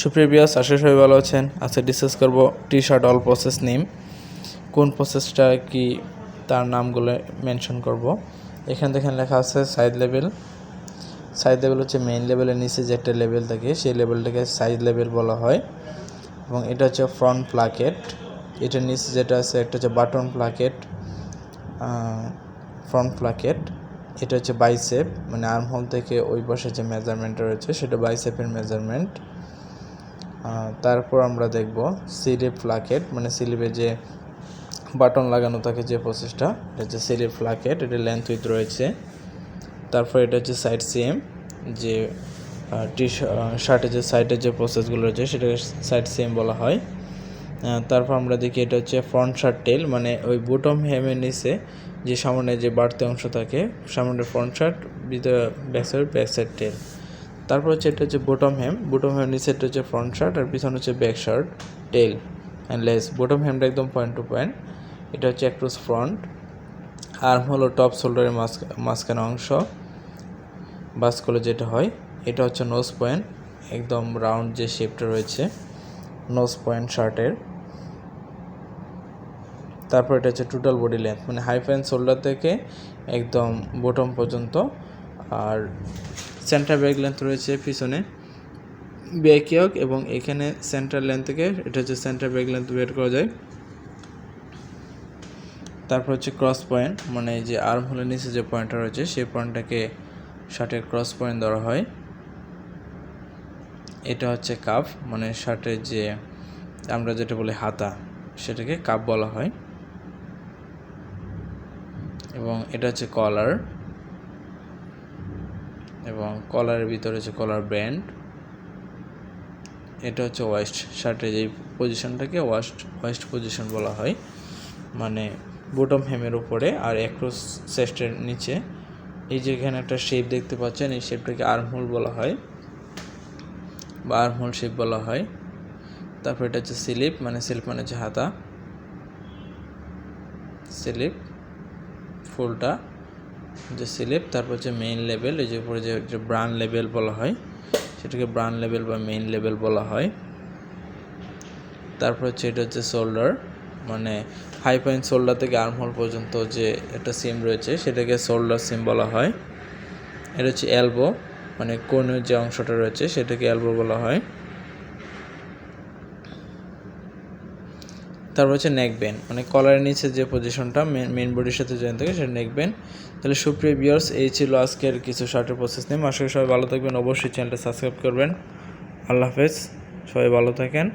সুপ্রিয় ভিউয়ার্স, আশা করি সবাই ভালো আছেন। আজকে ডিসকাস করব T shirt all process name, কোন প্রসেসটা কি তার নামগুলো মেনশন করব। এখান থেকে লেখা আছে সাইড লেভেল। সাইড লেভেল হচ্ছে মেইন লেভেলের নিচে যে একটা লেভেল থাকে সেই লেভেলটাকে সাইড লেভেল বলা হয়। এবং এটা হচ্ছে ফ্রন্ট প্লাকেট, এটার নিচে যেটা আছে একটা হচ্ছে বাটন প্লাকেট, ফ্রন্ট প্লাকেট। এটা হচ্ছে বাইসেপ, মানে আর্মহোল থেকে ওই পাশে যে মেজারমেন্টটা রয়েছে সেটা বাইসেপের মেজারমেন্ট। তারপর আমরা দেখব স্লিভ প্লাকেট, মানে স্লিভে যে বাটন লাগানো থাকে যে প্রসেসটা, এটা হচ্ছে স্লিভ প্লাকেট, এটা লেন্থ উইথ রয়েছে। তারপর এটা হচ্ছে সাইড সিএম, যে টি শার্টের যে সাইডের যে প্রসেসগুলো রয়েছে সেটাকে সাইড সিএম বলা হয়। তারপর আমরা দেখি এটা হচ্ছে ফ্রন্ট শার্ট টেল, মানে ওই বটম হেমের নিচে যে সামনে যে বাড়তি অংশ থাকে, সামনে ফ্রন্ট শার্ট, ভিতরে ব্যাক সাইড টেল। তারপর হচ্ছে এটা হচ্ছে বটম হেম নিচেরটা হচ্ছে ফ্রন্ট শার্ট আর পিছনে হচ্ছে back shirt, tail and lace. Bottom হেমটা একদম পয়েন্ট টু পয়েন্ট, এটা হচ্ছে অ্যাক্রস ফ্রন্ট। আর্ম হলো টপ শোল্ডারের মাঝখানে অংশ, বাসকলে যেটা হয়। এটা হচ্ছে নোজ পয়েন্ট, একদম রাউন্ড যে শেপটা রয়েছে নোজ পয়েন্ট শার্টের। তারপর এটা হচ্ছে টোটাল বডি লেন্থ, মানে হাই প্যান্ট শোল্ডার থেকে একদম বটম পর্যন্ত। আর সেন্টার ব্যাক লেন্থ রয়েছে পিছনে ব্যাক ইয়ক, এবং এখানে সেন্টার লেন্থ থেকে এটা হচ্ছে সেন্টার ব্যাক লেন্থ বের করা যায়। তারপর হচ্ছে ক্রস পয়েন্ট, মানে যে আর্ম হোলের নিচে যে পয়েন্টটা রয়েছে সেই পয়েন্টটাকে শার্টের ক্রস পয়েন্ট ধরা হয়। এটা হচ্ছে কাফ, মানে শার্টের যে আমরা যেটা বলি হাতা সেটাকে কাফ বলা হয়। এবং এটা হচ্ছে কলার, এবং কলারের ভিতরে হচ্ছে কলার ব্যান্ড। এটা হচ্ছে ওয়েস্ট, শার্টের এই পজিশনটাকে ওয়েস্ট পজিশন বলা হয়, মানে বটম হেমের উপরে আর অ্যাক্রস চেস্টের নিচে। এই যে এখানে একটা শেপ দেখতে পাচ্ছেন, এই শেপটাকে আর্মহোল বলা হয় বা আর্মহোল শেপ বলা হয়। তারপর এটা হচ্ছে স্লিপ, মানে হচ্ছে হাতা, স্লিপ ফুলটা যে স্লিপ। তারপর হচ্ছে মেইন লেভেল, এই যে উপরে যে ব্রান লেভেল বলা হয় সেটাকে ব্রান লেভেল বা মেইন লেভেল বলা হয়। তারপর হচ্ছে এটা হচ্ছে শোল্ডার, মানে হাই পয়েন্ট শোল্ডার থেকে আর্মহোল পর্যন্ত যে একটা সিম রয়েছে সেটাকে শোল্ডার সিম বলা হয়। এটা হচ্ছে এলবো, মানে কোণের যে অংশটা রয়েছে সেটাকে এলবো বলা হয়। তারপর হচ্ছে নেক বেন, মানে কলারের নিচে যে পজিশনটা মেইন বডির সাথে জয়েন থাকে সেটা নেক বেন। তাহলে সুপ্রিয় ভিউয়ার্স, এই ছিল আজকের কিছু শার্টের প্রসেস নেম। আশা করি সবাই ভালো থাকবেন, অবশ্যই চ্যানেলটা সাবস্ক্রাইব করবেন। আল্লাহ হাফেজ, সবাই ভালো থাকেন।